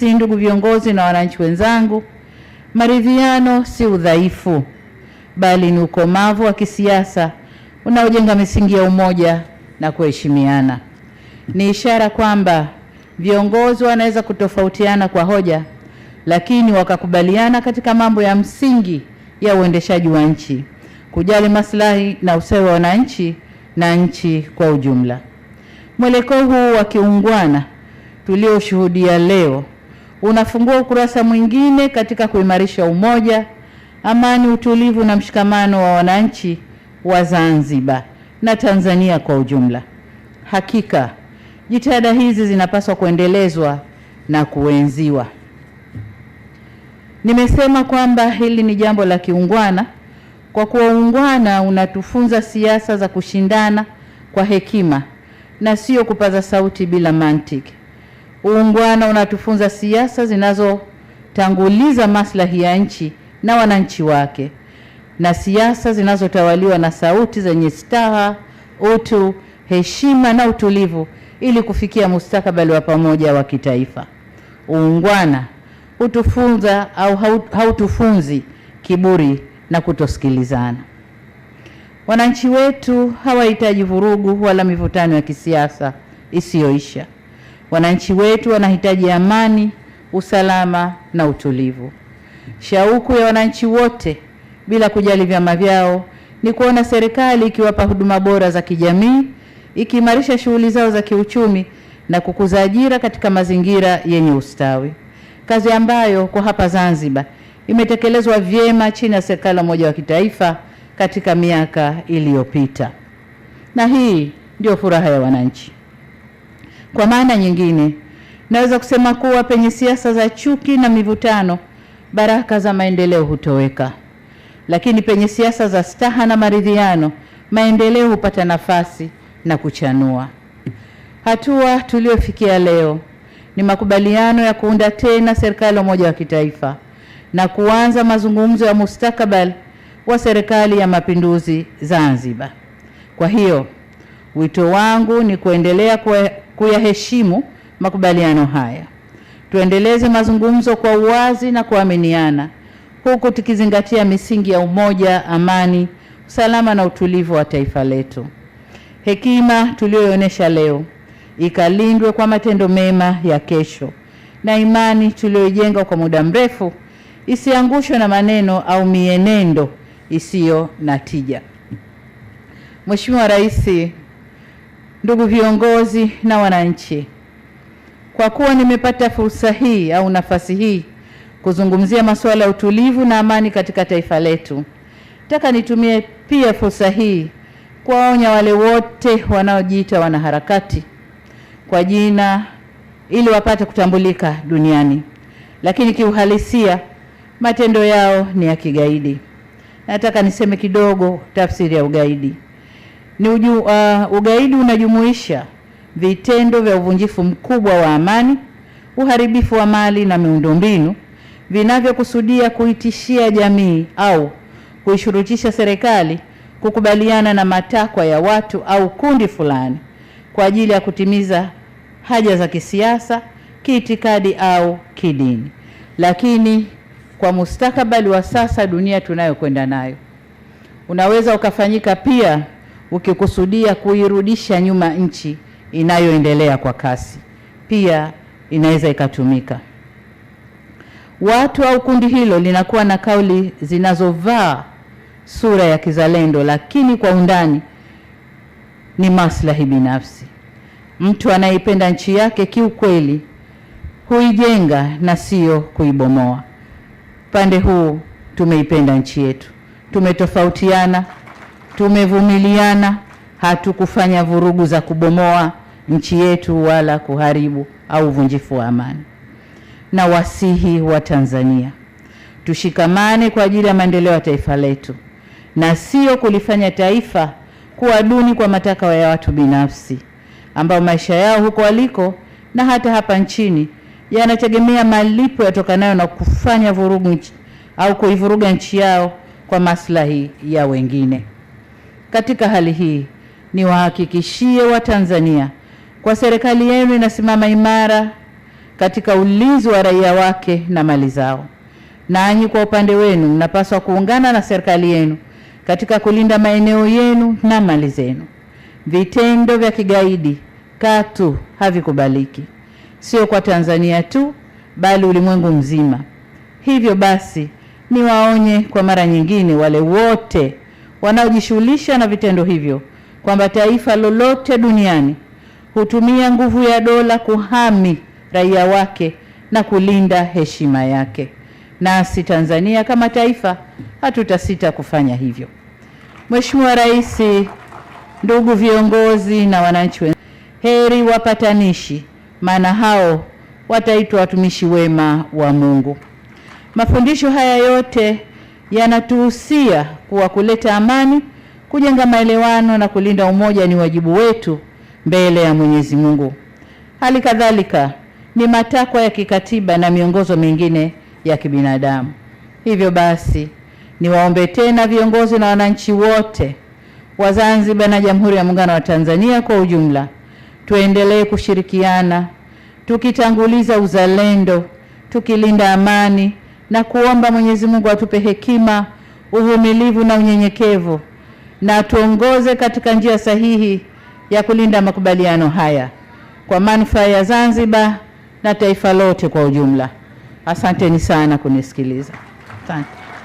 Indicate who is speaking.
Speaker 1: Ndugu viongozi na wananchi wenzangu, maridhiano si udhaifu, bali ni ukomavu wa kisiasa unaojenga misingi ya umoja na kuheshimiana. Ni ishara kwamba viongozi wanaweza kutofautiana kwa hoja, lakini wakakubaliana katika mambo ya msingi ya uendeshaji wa nchi, kujali maslahi na ustawi wa wananchi na nchi kwa ujumla. Mwelekeo huu wa kiungwana tulioshuhudia leo unafungua ukurasa mwingine katika kuimarisha umoja, amani, utulivu na mshikamano wa wananchi wa Zanzibar na Tanzania kwa ujumla. Hakika jitihada hizi zinapaswa kuendelezwa na kuenziwa. Nimesema kwamba hili ni jambo la kiungwana kwa kuwa uungwana unatufunza siasa za kushindana kwa hekima na sio kupaza sauti bila mantiki. Uungwana unatufunza siasa zinazotanguliza maslahi ya nchi na wananchi wake, na siasa zinazotawaliwa na sauti zenye staha, utu, heshima na utulivu ili kufikia mustakabali wa pamoja wa kitaifa. Uungwana hutufunza au hautufunzi kiburi na kutosikilizana. Wananchi wetu hawahitaji vurugu wala mivutano ya kisiasa isiyoisha. Wananchi wetu wanahitaji amani, usalama na utulivu. Shauku ya wananchi wote bila kujali vyama vyao ni kuona serikali ikiwapa huduma bora za kijamii, ikiimarisha shughuli zao za kiuchumi na kukuza ajira katika mazingira yenye ustawi. Kazi ambayo kwa hapa Zanzibar imetekelezwa vyema chini ya serikali ya umoja wa kitaifa katika miaka iliyopita. Na hii ndio furaha ya wananchi. Kwa maana nyingine, naweza kusema kuwa penye siasa za chuki na mivutano, baraka za maendeleo hutoweka. Lakini penye siasa za staha na maridhiano, maendeleo hupata nafasi na kuchanua. Hatua tuliofikia leo ni makubaliano ya kuunda tena serikali ya umoja wa kitaifa na kuanza mazungumzo ya mustakabali wa serikali ya mapinduzi Zanzibar. Kwa hiyo, wito wangu ni kuendelea kuyaheshimu makubaliano haya. Tuendeleze mazungumzo kwa uwazi na kuaminiana, huku tukizingatia misingi ya umoja, amani, usalama na utulivu wa taifa letu. Hekima tuliyoonyesha leo ikalindwe kwa matendo mema ya kesho, na imani tuliyojenga kwa muda mrefu isiangushwe na maneno au mienendo isiyo na tija. Mheshimiwa Rais, ndugu viongozi na wananchi, kwa kuwa nimepata fursa hii au nafasi hii kuzungumzia masuala ya utulivu na amani katika taifa letu, nataka nitumie pia fursa hii kuwaonya wale wote wanaojiita wanaharakati kwa jina ili wapate kutambulika duniani, lakini kiuhalisia matendo yao ni ya kigaidi. Nataka niseme kidogo tafsiri ya ugaidi. Ugaidi unajumuisha vitendo vya uvunjifu mkubwa wa amani, uharibifu wa mali na miundombinu vinavyokusudia kuitishia jamii au kuishurutisha serikali kukubaliana na matakwa ya watu au kundi fulani kwa ajili ya kutimiza haja za kisiasa, kiitikadi au kidini. Lakini kwa mustakabali wa sasa dunia tunayokwenda nayo, unaweza ukafanyika pia ukikusudia kuirudisha nyuma nchi inayoendelea kwa kasi. Pia inaweza ikatumika. Watu au kundi hilo linakuwa na kauli zinazovaa sura ya kizalendo, lakini kwa undani ni maslahi binafsi. Mtu anayeipenda nchi yake kiukweli huijenga na sio kuibomoa. Pande huu tumeipenda nchi yetu. Tumetofautiana, tumevumiliana, hatukufanya vurugu za kubomoa nchi yetu wala kuharibu au uvunjifu wa amani. Na wasihi wa Tanzania, tushikamane kwa ajili ya maendeleo ya taifa letu na sio kulifanya taifa kuwa duni kwa matakwa ya watu binafsi ambao maisha yao huko waliko na hata hapa nchini yanategemea malipo yatokanayo na kufanya vurugu au kuivuruga nchi yao kwa maslahi ya wengine. Katika hali hii, niwahakikishie Watanzania kwa serikali yenu inasimama imara katika ulinzi wa raia wake na mali zao. Nanyi kwa upande wenu mnapaswa kuungana na serikali yenu katika kulinda maeneo yenu na mali zenu. Vitendo vya kigaidi katu havikubaliki, sio kwa Tanzania tu bali ulimwengu mzima. Hivyo basi niwaonye kwa mara nyingine wale wote wanaojishughulisha na vitendo hivyo kwamba taifa lolote duniani hutumia nguvu ya dola kuhami raia wake na kulinda heshima yake. Nasi Tanzania kama taifa hatutasita kufanya hivyo. Mheshimiwa Rais, ndugu viongozi na wananchi, heri wapatanishi, maana hao wataitwa watumishi wema wa Mungu. Mafundisho haya yote yanatuhusia kuwa kuleta amani, kujenga maelewano na kulinda umoja ni wajibu wetu mbele ya Mwenyezi Mungu. Hali kadhalika ni matakwa ya kikatiba na miongozo mingine ya kibinadamu. Hivyo basi niwaombe tena viongozi na wananchi wote wa Zanzibar na Jamhuri ya Muungano wa Tanzania kwa ujumla, tuendelee kushirikiana tukitanguliza uzalendo, tukilinda amani na kuomba Mwenyezi Mungu atupe hekima, uvumilivu na unyenyekevu, na tuongoze katika njia sahihi ya kulinda makubaliano haya kwa manufaa ya Zanzibar na taifa lote kwa ujumla. Asanteni sana kunisikiliza. Asante.